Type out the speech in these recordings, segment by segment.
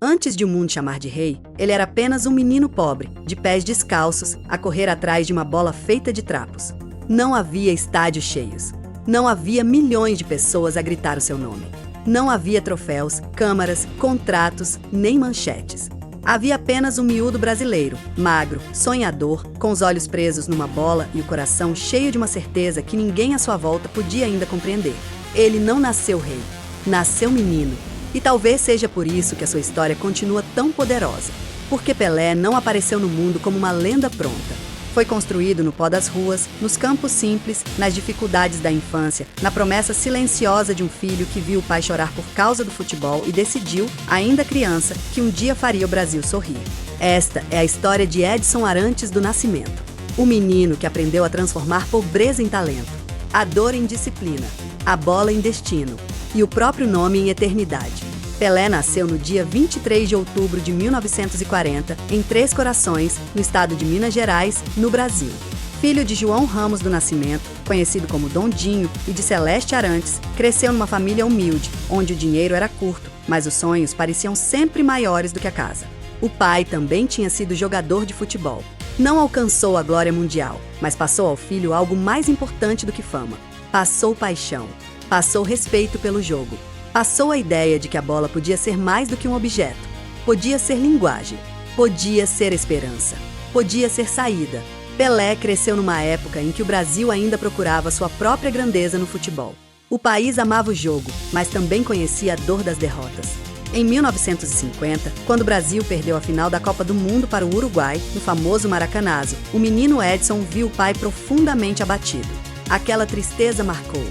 Antes de o mundo chamar de rei, ele era apenas um menino pobre, de pés descalços, a correr atrás de uma bola feita de trapos. Não havia estádios cheios. Não havia milhões de pessoas a gritar o seu nome. Não havia troféus, câmaras, contratos, nem manchetes. Havia apenas um miúdo brasileiro, magro, sonhador, com os olhos presos numa bola e o coração cheio de uma certeza que ninguém à sua volta podia ainda compreender. Ele não nasceu rei, nasceu menino. E talvez seja por isso que a sua história continua tão poderosa. Porque Pelé não apareceu no mundo como uma lenda pronta. Foi construído no pó das ruas, nos campos simples, nas dificuldades da infância, na promessa silenciosa de um filho que viu o pai chorar por causa do futebol e decidiu, ainda criança, que um dia faria o Brasil sorrir. Esta é a história de Edson Arantes do Nascimento. O menino que aprendeu a transformar pobreza em talento, a dor em disciplina, a bola em destino e o próprio nome em eternidade. Pelé nasceu no dia 23 de outubro de 1940, em Três Corações, no estado de Minas Gerais, no Brasil. Filho de João Ramos do Nascimento, conhecido como Dom Dinho, e de Celeste Arantes, cresceu numa família humilde, onde o dinheiro era curto, mas os sonhos pareciam sempre maiores do que a casa. O pai também tinha sido jogador de futebol. Não alcançou a glória mundial, mas passou ao filho algo mais importante do que fama. Passou paixão. Passou respeito pelo jogo. Passou a ideia de que a bola podia ser mais do que um objeto. Podia ser linguagem. Podia ser esperança. Podia ser saída. Pelé cresceu numa época em que o Brasil ainda procurava sua própria grandeza no futebol. O país amava o jogo, mas também conhecia a dor das derrotas. Em 1950, quando o Brasil perdeu a final da Copa do Mundo para o Uruguai, no famoso Maracanazo, o menino Edson viu o pai profundamente abatido. Aquela tristeza marcou.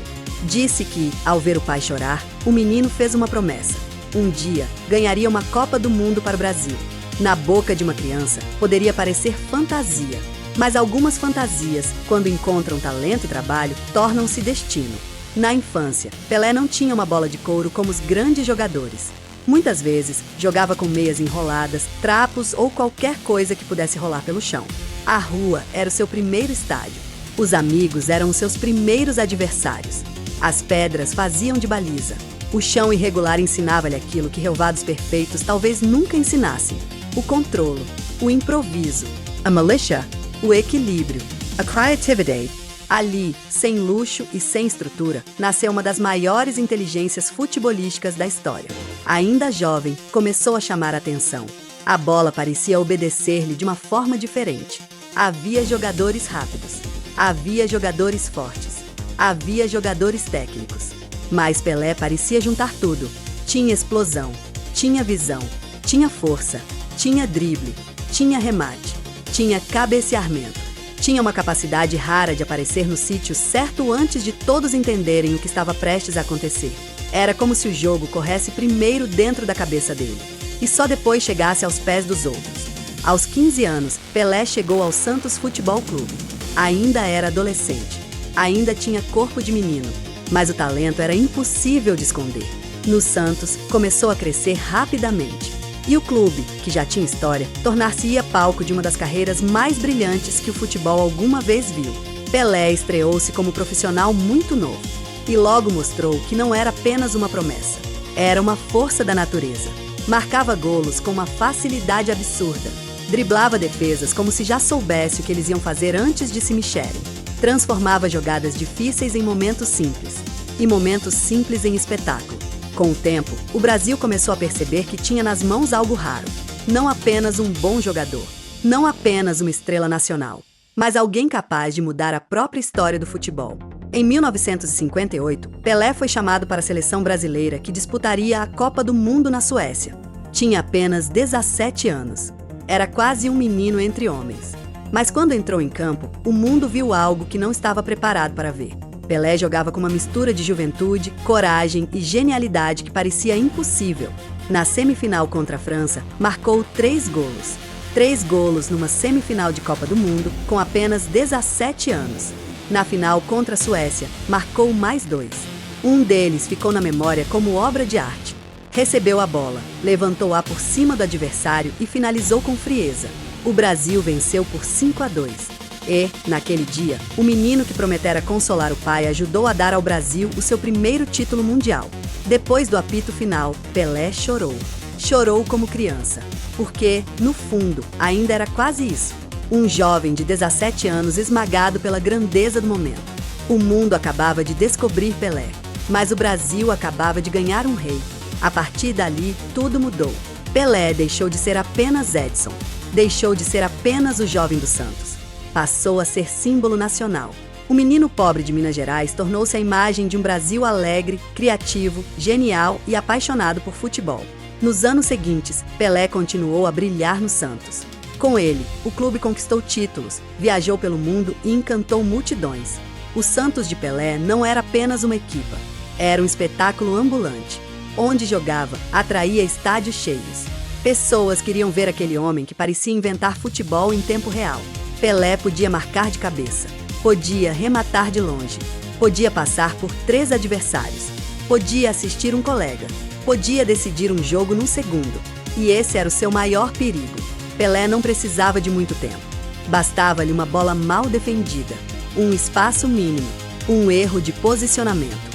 Disse que, ao ver o pai chorar, o menino fez uma promessa. Um dia, ganharia uma Copa do Mundo para o Brasil. Na boca de uma criança, poderia parecer fantasia. Mas algumas fantasias, quando encontram talento e trabalho, tornam-se destino. Na infância, Pelé não tinha uma bola de couro como os grandes jogadores. Muitas vezes, jogava com meias enroladas, trapos ou qualquer coisa que pudesse rolar pelo chão. A rua era o seu primeiro estádio. Os amigos eram os seus primeiros adversários. As pedras faziam de baliza. O chão irregular ensinava-lhe aquilo que relvados perfeitos talvez nunca ensinassem: o controlo, o improviso, a malícia, o equilíbrio, a criatividade. Ali, sem luxo e sem estrutura, nasceu uma das maiores inteligências futebolísticas da história. Ainda jovem, começou a chamar a atenção. A bola parecia obedecer-lhe de uma forma diferente. Havia jogadores rápidos. Havia jogadores fortes. Havia jogadores técnicos. Mas Pelé parecia juntar tudo. Tinha explosão, tinha visão, tinha força, tinha drible, tinha remate, tinha cabeceamento. Tinha uma capacidade rara de aparecer no sítio certo antes de todos entenderem o que estava prestes a acontecer. Era como se o jogo corresse primeiro dentro da cabeça dele, e só depois chegasse aos pés dos outros. Aos 15 anos, Pelé chegou ao Santos Futebol Clube. Ainda era adolescente. Ainda tinha corpo de menino, mas o talento era impossível de esconder. No Santos, começou a crescer rapidamente. E o clube, que já tinha história, tornar-se-ia palco de uma das carreiras mais brilhantes que o futebol alguma vez viu. Pelé estreou-se como profissional muito novo e logo mostrou que não era apenas uma promessa. Era uma força da natureza. Marcava golos com uma facilidade absurda. Driblava defesas como se já soubesse o que eles iam fazer antes de se mexerem. Transformava jogadas difíceis em momentos simples, e momentos simples em espetáculo. Com o tempo, o Brasil começou a perceber que tinha nas mãos algo raro. Não apenas um bom jogador, não apenas uma estrela nacional, mas alguém capaz de mudar a própria história do futebol. Em 1958, Pelé foi chamado para a seleção brasileira que disputaria a Copa do Mundo na Suécia. Tinha apenas 17 anos. Era quase um menino entre homens. Mas quando entrou em campo, o mundo viu algo que não estava preparado para ver. Pelé jogava com uma mistura de juventude, coragem e genialidade que parecia impossível. Na semifinal contra a França, marcou 3 golos. 3 golos numa semifinal de Copa do Mundo com apenas 17 anos. Na final contra a Suécia, marcou mais 2. Um deles ficou na memória como obra de arte. Recebeu a bola, levantou-a por cima do adversário e finalizou com frieza. O Brasil venceu por 5-2. E, naquele dia, o menino que prometera consolar o pai ajudou a dar ao Brasil o seu primeiro título mundial. Depois do apito final, Pelé chorou. chorou como criança, porque, no fundo, ainda era quase isso. Um jovem de 17 anos esmagado pela grandeza do momento. O mundo acabava de descobrir Pelé, mas o Brasil acabava de ganhar um rei. A partir dali, tudo mudou. Pelé deixou de ser apenas Edson, deixou de ser apenas o jovem do Santos. Passou a ser símbolo nacional. O menino pobre de Minas Gerais tornou-se a imagem de um Brasil alegre, criativo, genial e apaixonado por futebol. Nos anos seguintes, Pelé continuou a brilhar no Santos. Com ele, o clube conquistou títulos, viajou pelo mundo e encantou multidões. O Santos de Pelé não era apenas uma equipa, era um espetáculo ambulante. Onde jogava, atraía estádios cheios. Pessoas queriam ver aquele homem que parecia inventar futebol em tempo real. Pelé podia marcar de cabeça, podia rematar de longe, podia passar por 3 adversários, podia assistir um colega, podia decidir um jogo num segundo. E esse era o seu maior perigo. Pelé não precisava de muito tempo. Bastava-lhe uma bola mal defendida, um espaço mínimo, um erro de posicionamento.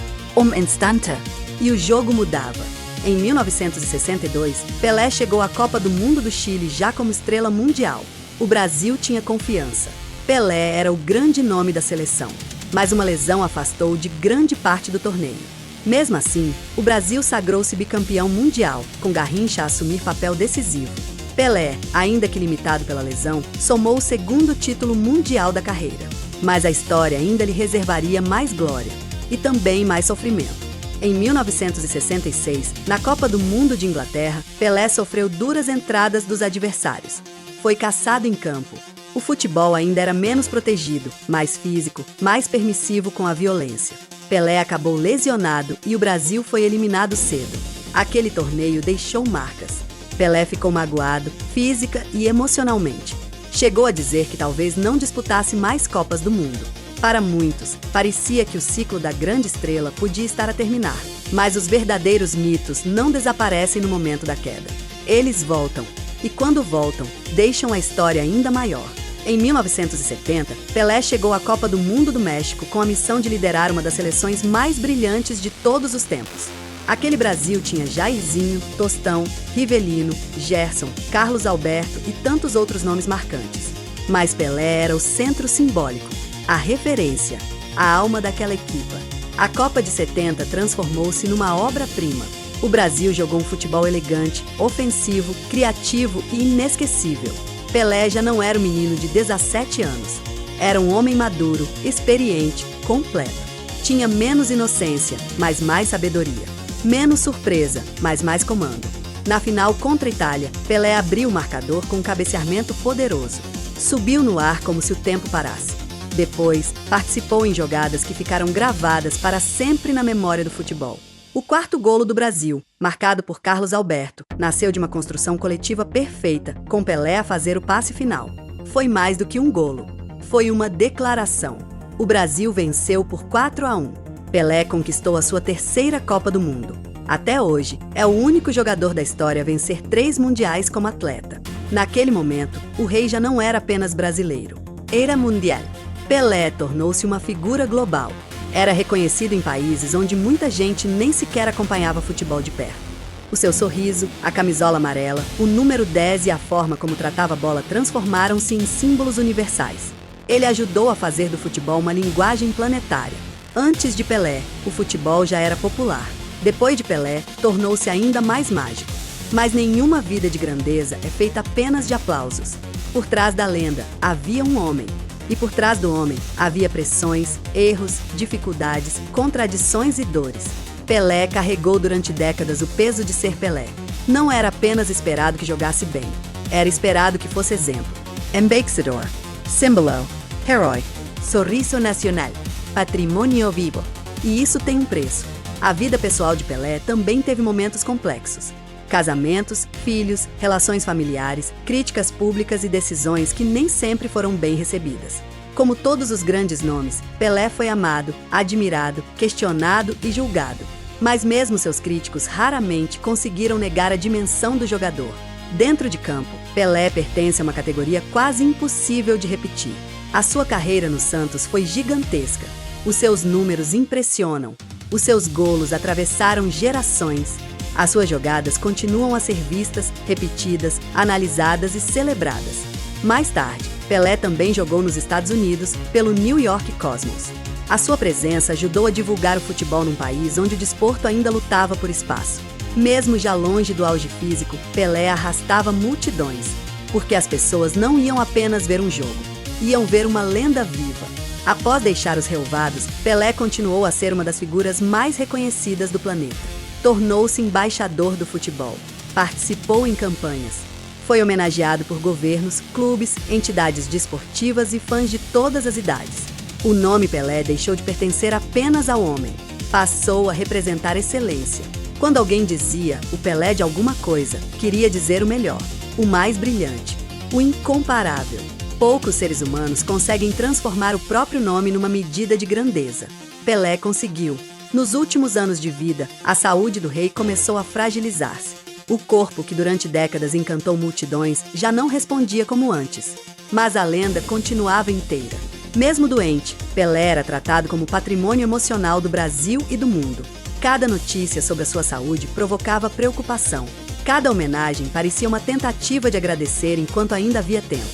Instante. E o jogo mudava. Em 1962, Pelé chegou à Copa do Mundo do Chile já como estrela mundial. O Brasil tinha confiança. Pelé era o grande nome da seleção, mas uma lesão afastou de grande parte do torneio. Mesmo assim, o Brasil sagrou-se bicampeão mundial, com Garrincha a assumir papel decisivo. Pelé, ainda que limitado pela lesão, somou o 2º título mundial da carreira. Mas a história ainda lhe reservaria mais glória e também mais sofrimento. Em 1966, na Copa do Mundo de Inglaterra, Pelé sofreu duras entradas dos adversários. Foi caçado em campo. O futebol ainda era menos protegido, mais físico, mais permissivo com a violência. Pelé acabou lesionado e o Brasil foi eliminado cedo. Aquele torneio deixou marcas. Pelé ficou magoado, física e emocionalmente. Chegou a dizer que talvez não disputasse mais Copas do Mundo. Para muitos, parecia que o ciclo da grande estrela podia estar a terminar. Mas os verdadeiros mitos não desaparecem no momento da queda. Eles voltam. E quando voltam, deixam a história ainda maior. Em 1970, Pelé chegou à Copa do Mundo do México com a missão de liderar uma das seleções mais brilhantes de todos os tempos. Aquele Brasil tinha Jairzinho, Tostão, Rivelino, Gerson, Carlos Alberto e tantos outros nomes marcantes. Mas Pelé era o centro simbólico, a referência, a alma daquela equipa. A Copa de 70 transformou-se numa obra-prima. O Brasil jogou um futebol elegante, ofensivo, criativo e inesquecível. Pelé já não era um menino de 17 anos. Era um homem maduro, experiente, completo. Tinha menos inocência, mas mais sabedoria. Menos surpresa, mas mais comando. Na final contra a Itália, Pelé abriu o marcador com um cabeceamento poderoso. Subiu no ar como se o tempo parasse. Depois, participou em jogadas que ficaram gravadas para sempre na memória do futebol. O 4º golo do Brasil, marcado por Carlos Alberto, nasceu de uma construção coletiva perfeita, com Pelé a fazer o passe final. Foi mais do que um golo. Foi uma declaração. O Brasil venceu por 4-1. Pelé conquistou a sua 3ª Copa do Mundo. Até hoje, é o único jogador da história a vencer 3 mundiais como atleta. Naquele momento, o rei já não era apenas brasileiro. Era mundial. Pelé tornou-se uma figura global. Era reconhecido em países onde muita gente nem sequer acompanhava futebol de perto. O seu sorriso, a camisola amarela, o número 10 e a forma como tratava a bola transformaram-se em símbolos universais. Ele ajudou a fazer do futebol uma linguagem planetária. Antes de Pelé, o futebol já era popular. Depois de Pelé, tornou-se ainda mais mágico. Mas nenhuma vida de grandeza é feita apenas de aplausos. Por trás da lenda, havia um homem. E por trás do homem, havia pressões, erros, dificuldades, contradições e dores. Pelé carregou durante décadas o peso de ser Pelé. Não era apenas esperado que jogasse bem. Era esperado que fosse exemplo. Embaixador, símbolo, herói, sorriso nacional, patrimônio vivo. E isso tem um preço. A vida pessoal de Pelé também teve momentos complexos. Casamentos, filhos, relações familiares, críticas públicas e decisões que nem sempre foram bem recebidas. Como todos os grandes nomes, Pelé foi amado, admirado, questionado e julgado. Mas mesmo seus críticos raramente conseguiram negar a dimensão do jogador. Dentro de campo, Pelé pertence a uma categoria quase impossível de repetir. A sua carreira no Santos foi gigantesca. Os seus números impressionam. Os seus golos atravessaram gerações. As suas jogadas continuam a ser vistas, repetidas, analisadas e celebradas. Mais tarde, Pelé também jogou nos Estados Unidos pelo New York Cosmos. A sua presença ajudou a divulgar o futebol num país onde o desporto ainda lutava por espaço. Mesmo já longe do auge físico, Pelé arrastava multidões, porque as pessoas não iam apenas ver um jogo, iam ver uma lenda viva. Após deixar os relvados, Pelé continuou a ser uma das figuras mais reconhecidas do planeta. Tornou-se embaixador do futebol, participou em campanhas, foi homenageado por governos, clubes, entidades desportivas e fãs de todas as idades. O nome Pelé deixou de pertencer apenas ao homem, passou a representar excelência. Quando alguém dizia o Pelé de alguma coisa, queria dizer o melhor, o mais brilhante, o incomparável. Poucos seres humanos conseguem transformar o próprio nome numa medida de grandeza. Pelé conseguiu. Nos últimos anos de vida, a saúde do rei começou a fragilizar-se. O corpo, que durante décadas encantou multidões, já não respondia como antes. Mas a lenda continuava inteira. Mesmo doente, Pelé era tratado como patrimônio emocional do Brasil e do mundo. Cada notícia sobre a sua saúde provocava preocupação. Cada homenagem parecia uma tentativa de agradecer enquanto ainda havia tempo.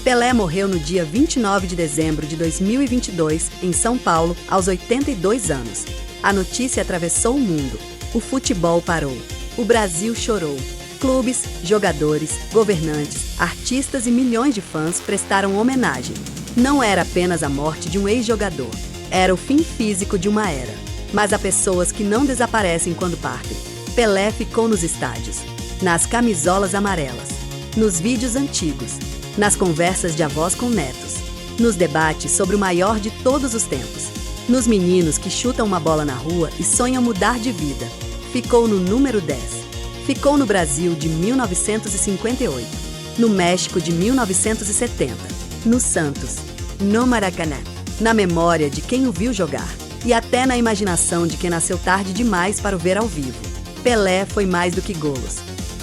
Pelé morreu no dia 29 de dezembro de 2022, em São Paulo, aos 82 anos. A notícia atravessou o mundo. O futebol parou. O Brasil chorou. Clubes, jogadores, governantes, artistas e milhões de fãs prestaram homenagem. Não era apenas a morte de um ex-jogador. Era o fim físico de uma era. Mas há pessoas que não desaparecem quando partem. Pelé ficou nos estádios, nas camisolas amarelas, nos vídeos antigos, nas conversas de avós com netos, nos debates sobre o maior de todos os tempos, nos meninos que chutam uma bola na rua e sonham mudar de vida. Ficou no número 10. Ficou no Brasil de 1958, no México de 1970, no Santos, no Maracanã, na memória de quem o viu jogar e até na imaginação de quem nasceu tarde demais para o ver ao vivo. Pelé foi mais do que golos,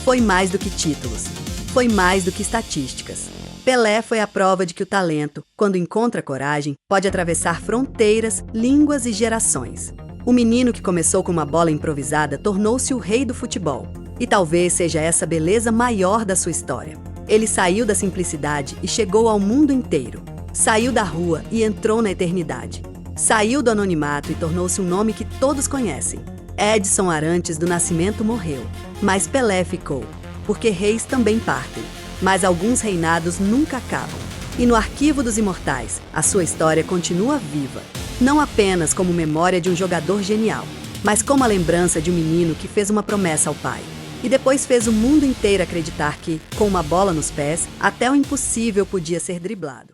foi mais do que títulos, foi mais do que estatísticas. Pelé foi a prova de que o talento, quando encontra coragem, pode atravessar fronteiras, línguas e gerações. O menino que começou com uma bola improvisada tornou-se o rei do futebol. E talvez seja essa beleza maior da sua história. Ele saiu da simplicidade e chegou ao mundo inteiro. Saiu da rua e entrou na eternidade. Saiu do anonimato e tornou-se um nome que todos conhecem. Edson Arantes do Nascimento morreu, mas Pelé ficou, porque reis também partem. Mas alguns reinados nunca acabam. E no arquivo dos imortais, a sua história continua viva. Não apenas como memória de um jogador genial, mas como a lembrança de um menino que fez uma promessa ao pai. E depois fez o mundo inteiro acreditar que, com uma bola nos pés, até o impossível podia ser driblado.